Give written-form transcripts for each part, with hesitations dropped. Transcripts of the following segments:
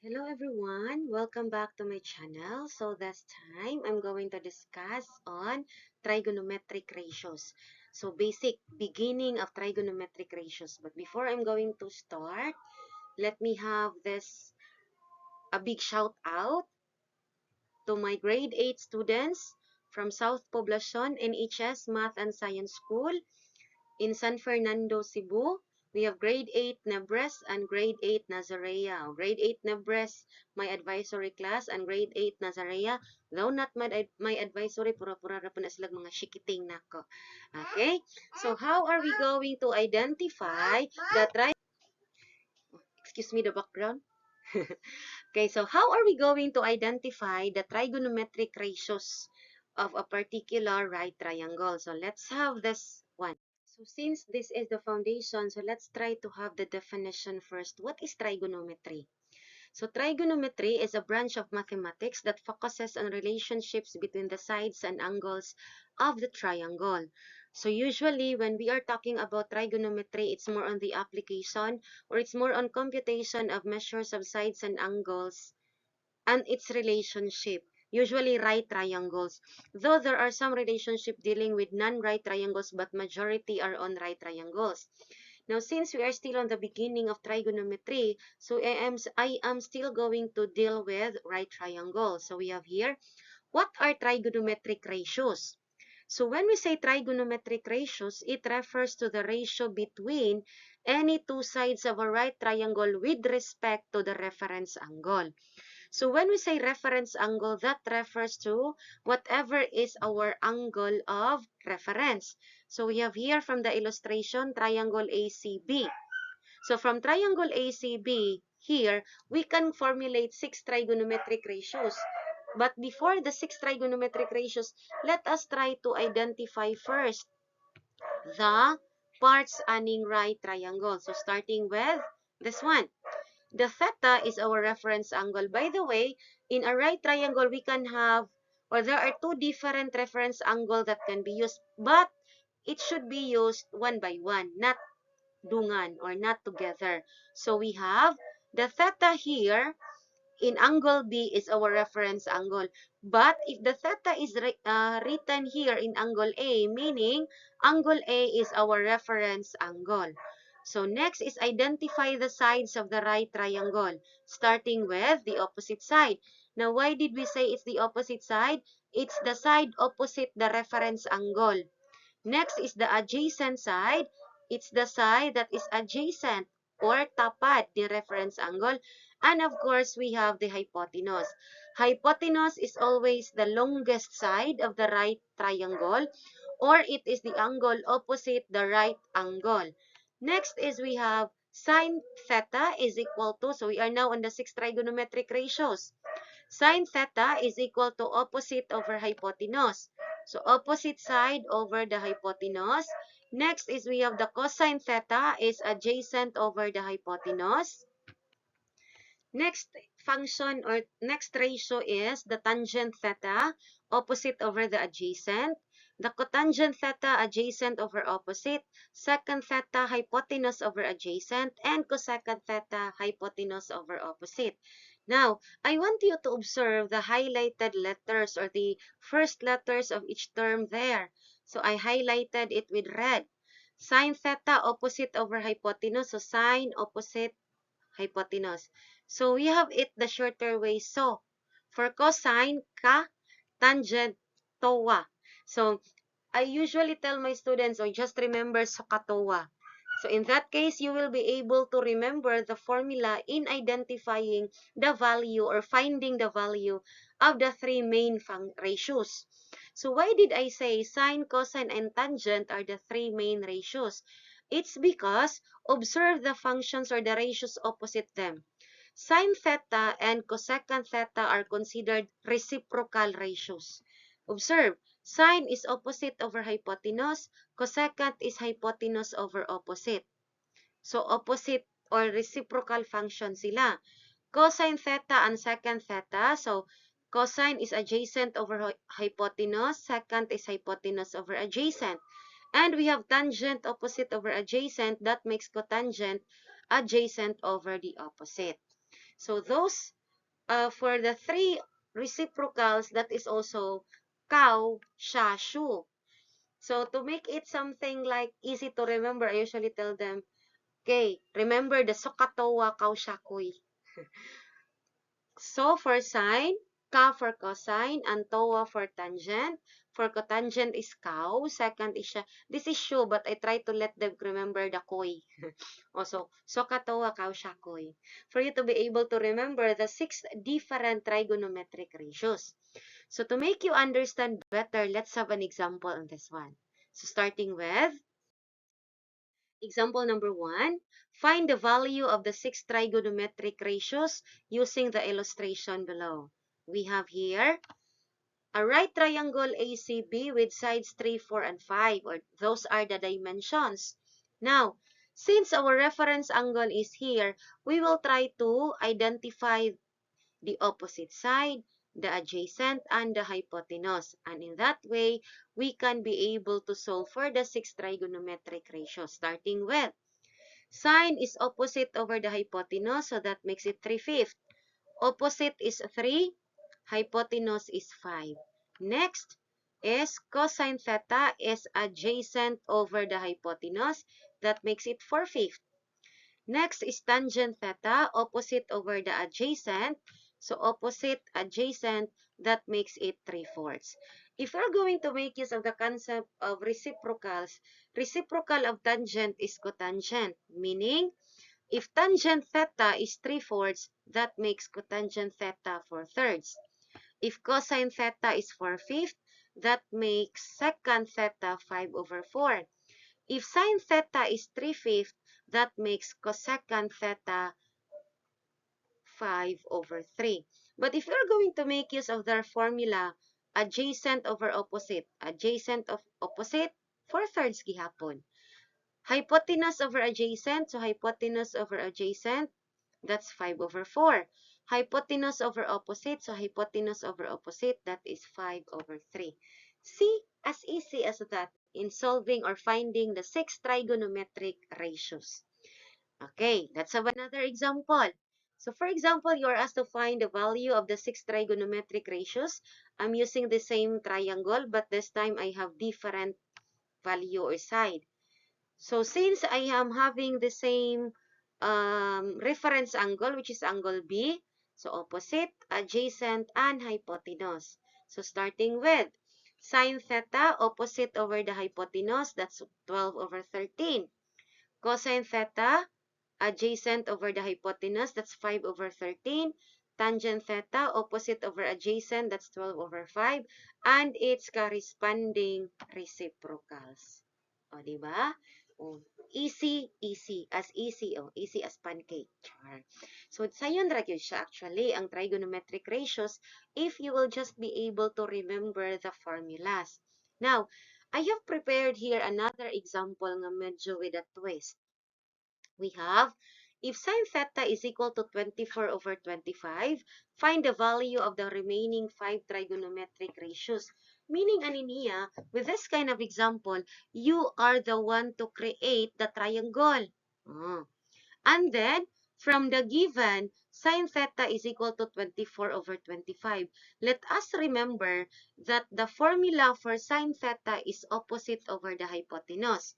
Hello everyone, welcome back to my channel. So this time I'm going to discuss on trigonometric ratios. So basic beginning of trigonometric ratios. But before I'm going to start, let me have this a big shout out to my grade 8 students from South Poblacion NHS Math and Science School in San Fernando, Cebu. We have grade 8 Nebres and grade 8 Nazarea. Grade 8 Nebres, my advisory class, and grade 8 Nazarea, though not my advisory, pura-pura ra po na silang mga shikiting nako. Okay? So, how are we going to identify the excuse me, the background? Okay, so how are we going to identify the trigonometric ratios of a particular right triangle? So, let's have this one. So since this is the foundation, so let's try to have the definition first. What is trigonometry? So trigonometry is a branch of mathematics that focuses on relationships between the sides and angles of the triangle. So usually when we are talking about trigonometry, it's more on the application or it's more on computation of measures of sides and angles and its relationship, usually right triangles. Though there are some relationship dealing with non-right triangles, but majority are on right triangles. Now, since we are still on the beginning of trigonometry, so I am still going to deal with right triangles. So we have here, what are trigonometric ratios? So when we say trigonometric ratios, it refers to the ratio between any two sides of a right triangle with respect to the reference angle. So when we say reference angle, that refers to whatever is our angle of reference. So we have here from the illustration, triangle ACB. So from triangle ACB, here, we can formulate 6 trigonometric ratios. But before the 6 trigonometric ratios, let us try to identify first the parts aning right triangle. So starting with this one. The theta is our reference angle. By the way, in a right triangle, we can have, or there are two different reference angle that can be used, but it should be used one by one, not dungan or not together. So we have the theta here in angle B is our reference angle. But if the theta is written here in angle A, meaning angle A is our reference angle. So next is identify the sides of the right triangle, starting with the opposite side. Now, why did we say it's the opposite side? It's the side opposite the reference angle. Next is the adjacent side. It's the side that is adjacent or tapat the reference angle. And of course, we have the hypotenuse. Hypotenuse is always the longest side of the right triangle, or it is the angle opposite the right angle. Next is we have sine theta is equal to, so we are now on the 6 trigonometric ratios. Sine theta is equal to opposite over hypotenuse. So opposite side over the hypotenuse. Next is we have the cosine theta is adjacent over the hypotenuse. Next function or next ratio is the tangent theta, opposite over the adjacent. The cotangent theta, adjacent over opposite. Secant theta, hypotenuse over adjacent. And cosecant theta, hypotenuse over opposite. Now, I want you to observe the highlighted letters or the first letters of each term there. So, I highlighted it with red. Sine theta, opposite over hypotenuse. So, sine, opposite, hypotenuse. So, we have it the shorter way. So, for cosine, ka, tangent, towa. So, I usually tell my students, or just remember SOHCAHTOA. So, in that case, you will be able to remember the formula in identifying the value or finding the value of the three main ratios. So, why did I say sine, cosine, and tangent are the three main ratios? It's because observe the functions or the ratios opposite them. Sine theta and cosecant theta are considered reciprocal ratios. Observe, sine is opposite over hypotenuse, cosecant is hypotenuse over opposite. So, opposite or reciprocal function sila. Cosine theta and secant theta, so cosine is adjacent over hypotenuse, secant is hypotenuse over adjacent. And we have tangent opposite over adjacent, that makes cotangent adjacent over the opposite. So those, for the three reciprocals, that is also cow, siya, shu. So to make it something like easy to remember, I usually tell them, okay, remember the sokatowa, cow, siya, kuy. So for sine, ka for cosine, and toa for tangent. For cotangent is cow, second is siya. This is shu, but I try to let them remember the koi. Also, so katoa, cow, siya, koi. For you to be able to remember the 6 different trigonometric ratios. So to make you understand better, let's have an example on this one. So starting with example number 1, find the value of the 6 trigonometric ratios using the illustration below. We have here a right triangle ACB with sides 3, 4, and 5, or those are the dimensions. Now, since our reference angle is here, we will try to identify the opposite side, the adjacent, and the hypotenuse. And in that way, we can be able to solve for the 6 trigonometric ratios, starting with sine is opposite over the hypotenuse, so that makes it 3/5. Opposite is 3, hypotenuse is 5. Next is cosine theta is adjacent over the hypotenuse, that makes it 4/5. Next is tangent theta, opposite over the adjacent. So opposite, adjacent, that makes it 3/4. If we're going to make use of the concept of reciprocals, reciprocal of tangent is cotangent, meaning if tangent theta is 3/4, that makes cotangent theta 4/3. If cosine theta is 4/5, that makes secant theta 5/4. If sine theta is 3/5, that makes cosecant theta 5/3. But if you're going to make use of their formula, adjacent over opposite, adjacent of opposite, 4/3 gihapon. Hypotenuse over adjacent, so hypotenuse over adjacent, that's 5/4. Hypotenuse over opposite, so hypotenuse over opposite, that is 5/3. See, as easy as that in solving or finding the 6 trigonometric ratios. Okay, let's have another example. So for example, you are asked to find the value of the 6 trigonometric ratios. I'm using the same triangle, but this time I have different value or side. So since I am having the same reference angle, which is angle B, so opposite, adjacent, and hypotenuse. So starting with sine theta, opposite over the hypotenuse, that's 12/13. Cosine theta, adjacent over the hypotenuse, that's 5/13. Tangent theta, opposite over adjacent, that's 12/5. And its corresponding reciprocals. O, diba? O, easy, easy. As easy, o. Easy as pancake. Char. So, sayon ra gyud siya actually, ang trigonometric ratios, if you will just be able to remember the formulas. Now, I have prepared here another example nga medyo with a twist. We have, if sine theta is equal to 24/25, find the value of the remaining 5 trigonometric ratios. Meaning, ani niya, with this kind of example, you are the one to create the triangle. Oh. And then, from the given, sine theta is equal to 24/25. Let us remember that the formula for sine theta is opposite over the hypotenuse.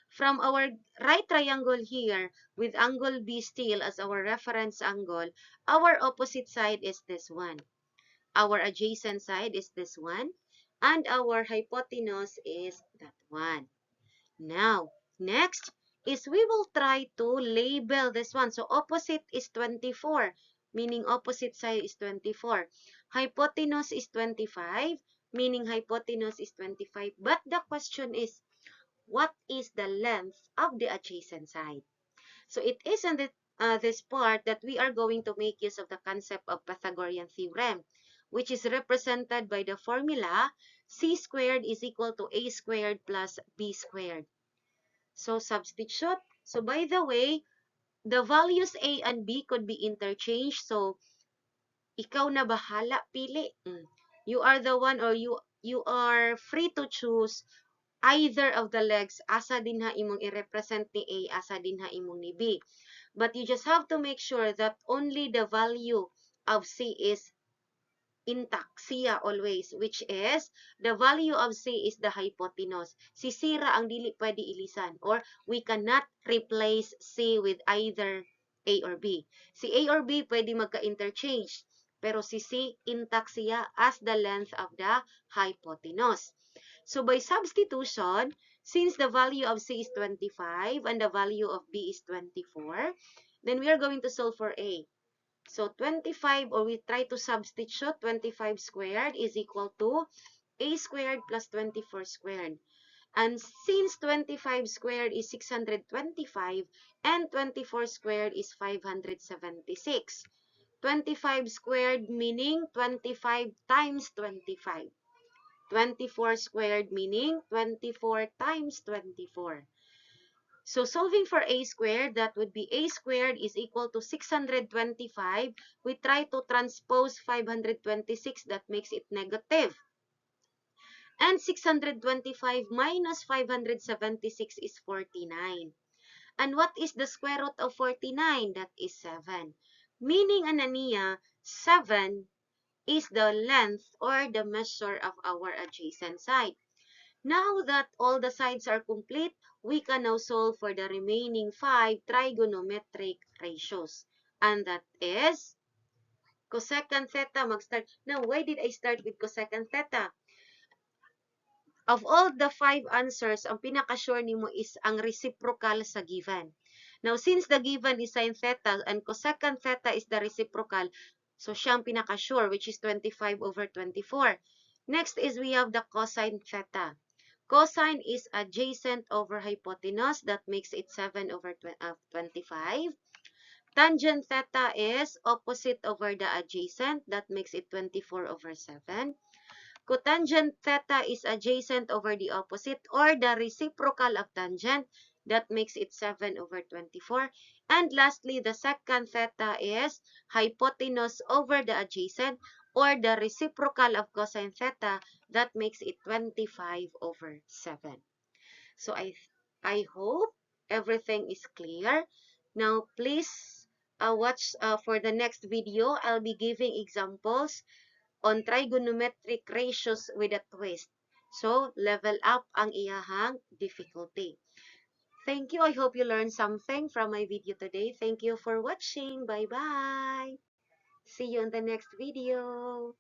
From our right triangle here, with angle B still as our reference angle, our opposite side is this one. Our adjacent side is this one. And our hypotenuse is that one. Now, next is we will try to label this one. So, opposite is 24, meaning opposite side is 24. Hypotenuse is 25, meaning hypotenuse is 25. But the question is, what is the length of the adjacent side? So it is in this part that we are going to make use of the concept of Pythagorean theorem, which is represented by the formula c squared is equal to a squared plus b squared. So substitute. So by the way, the values a and b could be interchanged. So ikaw na bahala pili. You are the one, or you are free to choose either of the legs. Asa din ha imong i-represent ni A, asa din ha imong ni B. But you just have to make sure that only the value of C is intact, siya always, which is, the value of C is the hypotenuse. Si Sira ang dili pwede ilisan, or we cannot replace C with either A or B. Si A or B pwede magka-interchange, pero si C, intact siya as the length of the hypotenuse. So by substitution, since the value of C is 25 and the value of B is 24, then we are going to solve for A. So 25, or we try to substitute, 25 squared is equal to A squared plus 24 squared. And since 25 squared is 625 and 24 squared is 576, 25 squared meaning 25 times 25. 24 squared meaning 24 times 24. So solving for A squared, that would be A squared is equal to 625. We try to transpose 526, that makes it negative. And 625 minus 576 is 49. And what is the square root of 49? That is 7. Meaning, Anania, 7 is the length or the measure of our adjacent side. Now that all the sides are complete, we can now solve for the remaining 5 trigonometric ratios. And that is cosecant theta. Mag-start. Now, why did I start with cosecant theta? Of all the 5 answers, ang pinaka-sure nimo is ang reciprocal sa given. Now, since the given is sin theta and cosecant theta is the reciprocal, so siyang pinaka-sure, which is 25 over 24. Next is we have the cosine theta. Cosine is adjacent over hypotenuse. That makes it 7 over 25. Tangent theta is opposite over the adjacent. That makes it 24 over 7. Cotangent theta is adjacent over the opposite or the reciprocal of tangent. That makes it 7 over 24. And lastly, the secant theta is hypotenuse over the adjacent or the reciprocal of cosine theta. That makes it 25 over 7. So I hope everything is clear. Now, please watch for the next video. I'll be giving examples on trigonometric ratios with a twist. So, level up ang iyahang difficulty. Thank you. I hope you learned something from my video today. Thank you for watching. Bye-bye. See you in the next video.